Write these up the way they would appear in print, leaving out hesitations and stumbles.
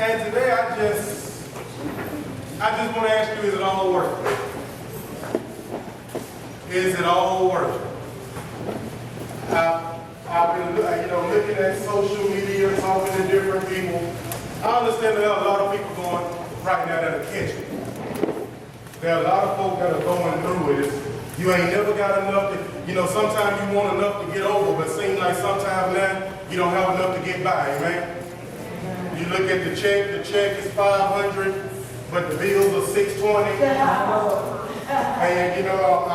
And today I just want to ask you, is it all worth it? Is it all worth it? I've been looking at social media, talking to different people. I understand there are a lot of people going right now that are catching. There are a lot of folk that are going through it. You ain't never got enough to, sometimes you want enough to get over, but it seems like sometimes now you don't have enough to get by, amen? You look at the check is $500, but the bills are $620. And I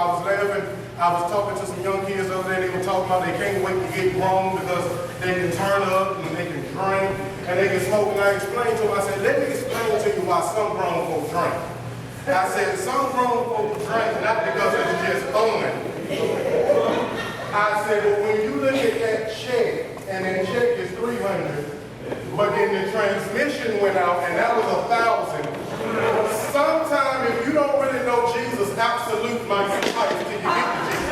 was laughing, I was talking to some young kids the other day, they were talking about they can't wait to get grown because they can turn up and they can drink and they can smoke. And I explained to them, I said, let me explain to you why some grown folk drink. I said, some grown folk drink not because it's just fun. I said, but when you look at that check, and that check is $300, but then the transmission went out, and that was $1,000. Sometimes if you don't really know Jesus, absolute might suffice till you get to Jesus.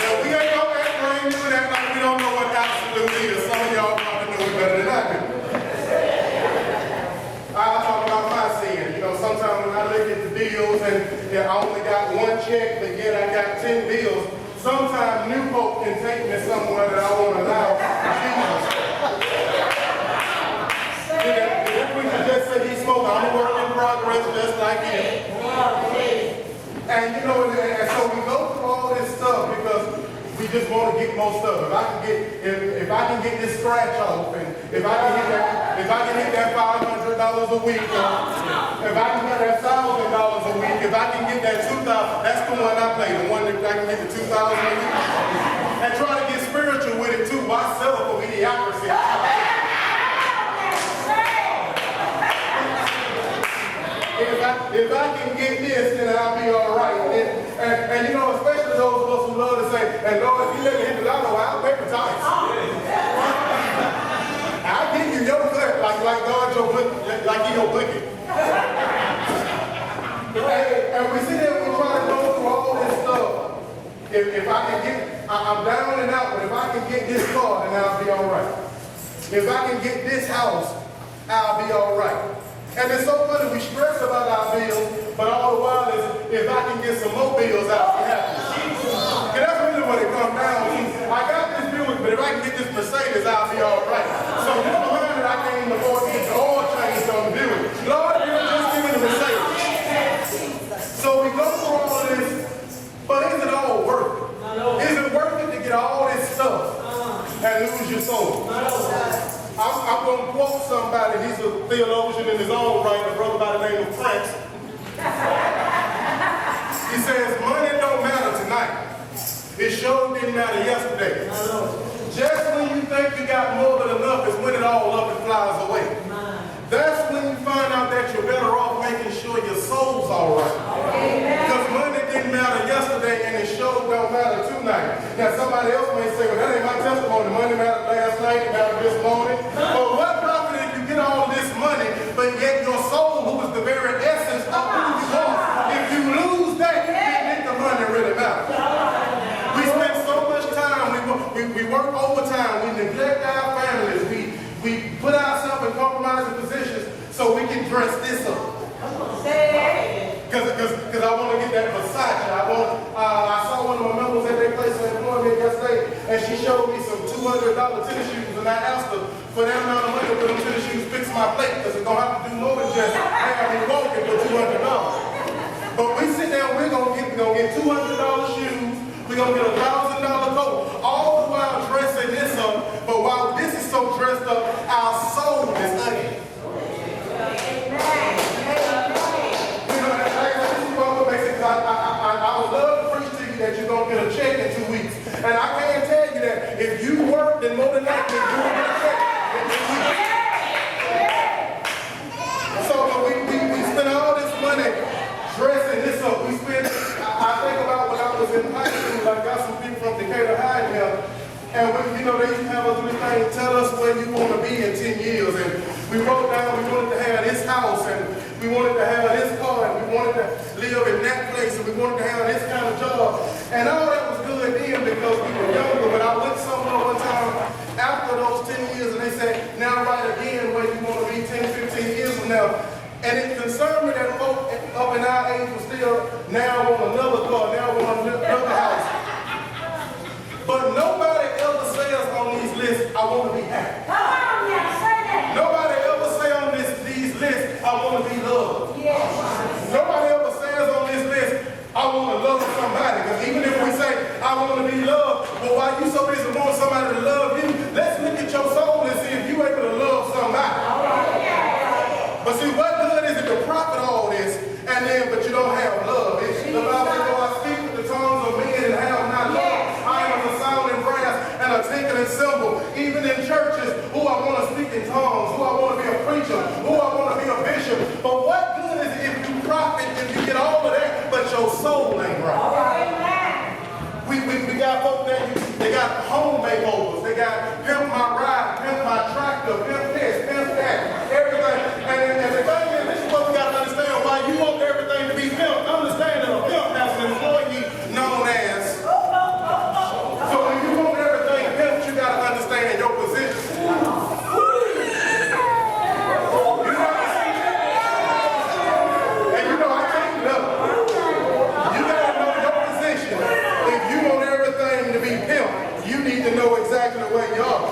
Now we ain't gonna act brand new and act like we don't know what absolute is. Some of y'all probably know it better than I do. I talk about my sin. Sometimes when I look at the bills and I only got one check, but yet I got 10 bills, sometimes new folk can take me somewhere that I won't allow Jesus. If we could just say he smoked, I'm a work in progress just like him. And and so we go through all this stuff because we just want to get more stuff. If I can get this scratch off, and if I can hit that $500 a week, if I can get that $1,000 a week, if I can get that $2,000, that's the one I play. The one that I can get the $2,000 a week, and try to get spiritual with it too. Why settle for mediocrity? If I can get this, then I'll be all right. And especially those of us who love to say, and Lord, if you let me hit the lotto, I'll pay for tithes. I'll give you your cut, like God your bookie, like he your bookie. And we sit there, we try to go through all this stuff. If I can get, I'm down and out, but if I can get this car, then I'll be all right. If I can get this house, I'll be all right. And it's so funny, we stress about our bills, but all the while is, if I can get some more bills, I'll be happy. And that's really what it comes down to. I got this Buick, but if I can get this Mercedes, I'll be all right. So never mind that I can't even afford to get the oil change on the Buick. Lord, you just give me the Mercedes. So we go through all this, but is it all worth it? Is it worth it to get all this stuff and lose your soul? I'm going to quote somebody, he's a theologian in his own right, a brother by the name of Franks. He says, money don't matter tonight. It sure didn't matter yesterday. Just when you think you got more than enough is when it all up and flies away. That's when you find out that you're better off making sure your soul's all right. Because money didn't matter yesterday and it sure don't matter tonight. Now somebody else may say, well, that ain't my testimony. Money mattered last night, it mattered this morning. But what profit if you get all this money, but yet your soul, who is the very essence of who you are, if you lose that, you didn't make the money really matter. We spend so much time, we work overtime, we neglect our families, we put ourselves in compromising positions so we can dress this up. Because I want to get that Versace. I saw one of my members at their place of employment yesterday, and she showed me some $200 tennis shoes, and I asked her for that amount of money for them tennis shoes fix my plate, because it's going to have to do more than just have me walking for $200. But we sit down, we're going to get $200 shoes, we're going to get $1,000 coat, all the while dressing this up, but while this is so dressed up, our soul is ugly. I would love to preach to you that you're going to get a check in 2 weeks. And I can't tell you that if you work, then more than likely you're going to get a check in 2 weeks. So we spend all this money dressing this up. I think about when I was in high school, I got some people from Decatur High here, and they used to have us do this thing, tell us where you want to be in 10 years. And we wrote down we wanted to have this house, and we wanted to have this car, and we wanted to live in that place, and we wanted to have this kind of job. And all that was good then because we were younger, but I went somewhere one time after those 10 years, and they said, now write again where you want to be We got folks they got home makeovers. They got pimp my ride, pimp my tractor, pimp this, pimp that, everything. And the thing is, this is what we got to understand. Why you want everything to be pimped, understand that a pimp has an employee known as. So when you want everything pimped, you got to understand your position. And you know, I can't love it. You got to know your position. If you want everything to be pimped, you need to know exactly where you are.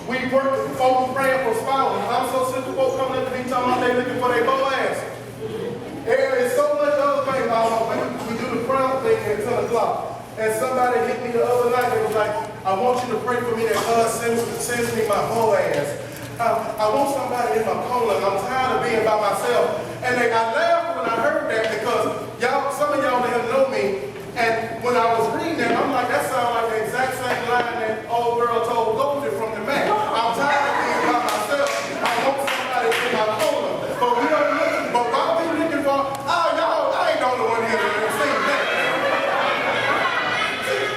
We work with folks praying for spouses. I'm so sick of folks coming up to me talking about they looking for their Boaz. There is so much other things. We do the crown thing at 10 o'clock. And somebody hit me the other night and was like, I want you to pray for me that God sends me my Boaz. I want somebody in my corner. I'm tired of being by myself. And I laughed when I heard that because some of y'all didn't know me. And when I was reading that, I'm like, that sounds like the exact same line that old girl told Goldie from the Mac. I'm tired of being by myself. I want somebody in my corner. But we don't look. But while we looking for, y'all, I ain't the only one here that seen that.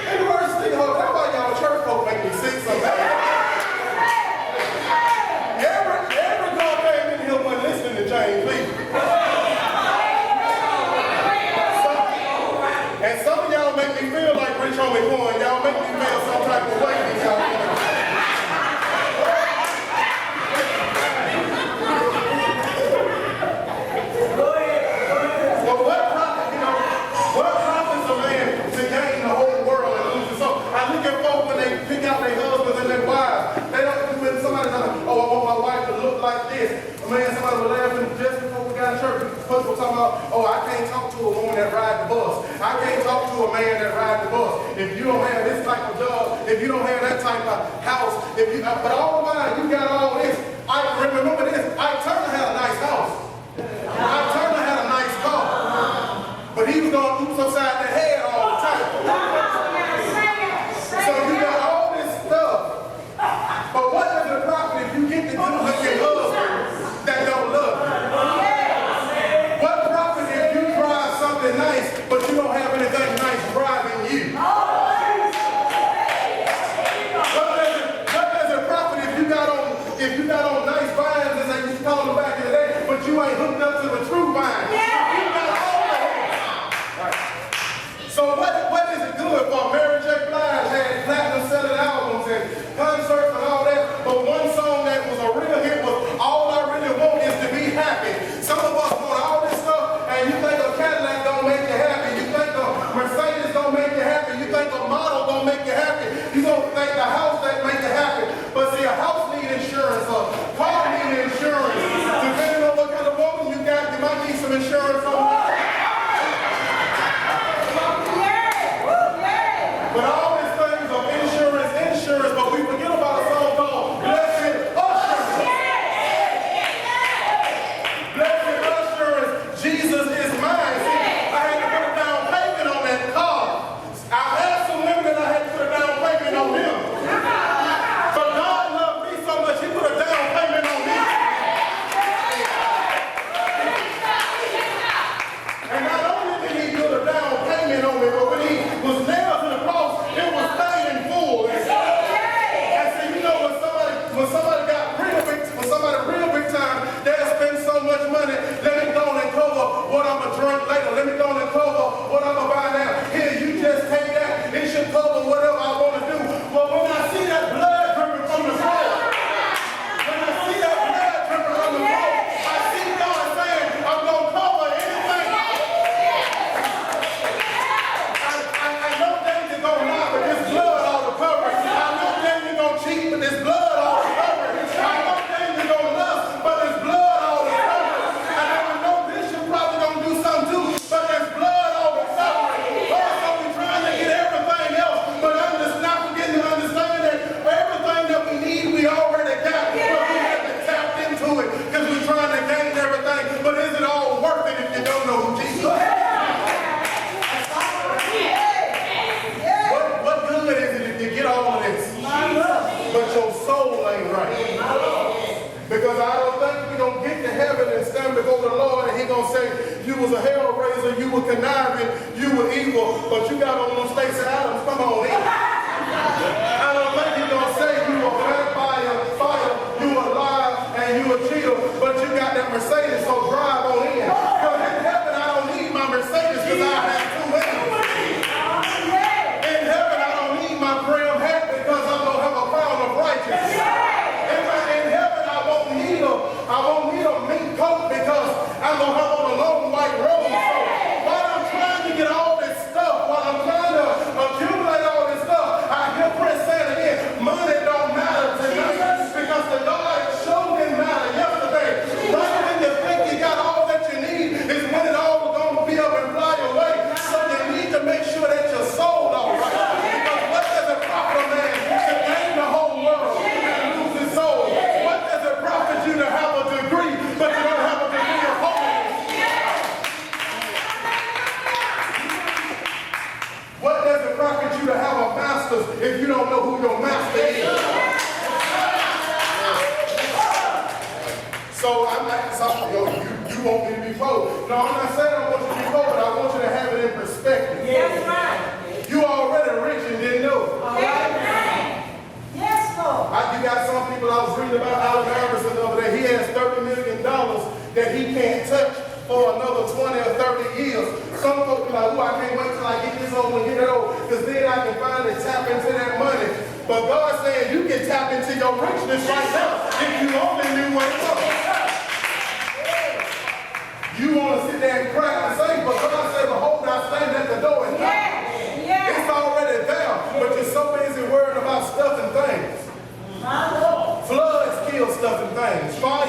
And the worst thing, that's why y'all church folk make me sick sometimes. Every girl came in here wasn't listening to James Lee. And some of y'all make me feel like Rich Homie Coin. Y'all make me feel some type of way. Well, what profits a man to gain the whole world and lose his soul? I look at folks when they pick out their husbands and their wives. They don't, when somebody's like, oh, I want my wife to look like this. Man, somebody was laughing just before we got in church. Folks were talking about, oh, I can't talk to a woman that rides the bus. I can't talk to a man that rides the bus. If you don't have this type of job, if you don't have that type of house, but all the while you got all this. I remember this. Ike Turner had a nice house. Ike Turner had a nice car. But he was going oops upside the head all the time. So you got all this stuff. But what does it profit if you get to do with your husband that don't love you? What profit if you drive something nice, but you don't have anything nice driving you? What does it profit if you got on nice vines, as they used to call them back in the day, but you ain't hooked up to the true vine? You got all that. Right. So what is it good for? Mary J. Blige had platinum selling albums and concerts and all that, but one song that was a real hit was All I Really Want Is to Be Happy. Some of us want all this stuff, and you think a Cadillac don't make you happy. You think a Mercedes don't make you happy. You think a model don't make you happy. You don't think the house that make you happy. But see, a house needs insurance, a car needs insurance. Depending on what kind of woman you got, you might need some insurance on that. But all these things are insurance, but we forget about a song called Blessed Assurance. Blessed Assurance, Jesus is mine. See, I had to put a down payment on that car. I had some women that I had to put a down payment on them. But God loved me so much, he put a down payment on me. And not only did he put a down payment on me, but when he was nailed to the cross, it was paid in full. And see, you know, when somebody got real big time, they'll spend so much money. Let me go and cover what I'm gonna drink later. Let me go and cover what I'm gonna buy now. Here, you just take that. It should cover whatever I want to do. But when I see that blood dripping from the cross, I see God saying, I'm gonna cover anything. I know things are gonna lie, but this blood ought to cover it. I know things are gonna cheat, but this blood ought to cover it. I know things are gonna lust, but this blood ought to cover it. And I know Bishop probably gonna do something too, but this blood ought to cover it. Also, we're trying to get everything else, but I'm just not forgetting to understand that everything that we need, we already got, but we have to tap into it because we're trying to gain everything. But is it all worth it if you don't know who Jesus is? What good is it if you get all of this, but your soul ain't right? Because I don't think we're going to get to heaven and stand before the Lord and he's going to say, you was a hell raiser, you were conniving, you were evil, but you got on them Stacey Adams want me to be poor. No, I'm not saying I want you to be poor, but I want you to have it in perspective. That's right. You already rich and didn't know it. Amen. Yes, Lord. You got some people I was reading about Allen Iverson the other day. He has $30 million that he can't touch for another 20 or 30 years. Some folks be like, oh, I can't wait till I get this over and get it over, because then I can finally tap into that money. But God's saying you can tap into your richness right now if you only knew what it was. You want to sit there and cry and say, but God said, behold, I stand at the door and knock. It's already there, but you're so busy worrying about stuff and things. My Lord. Floods kill stuff and things. Fire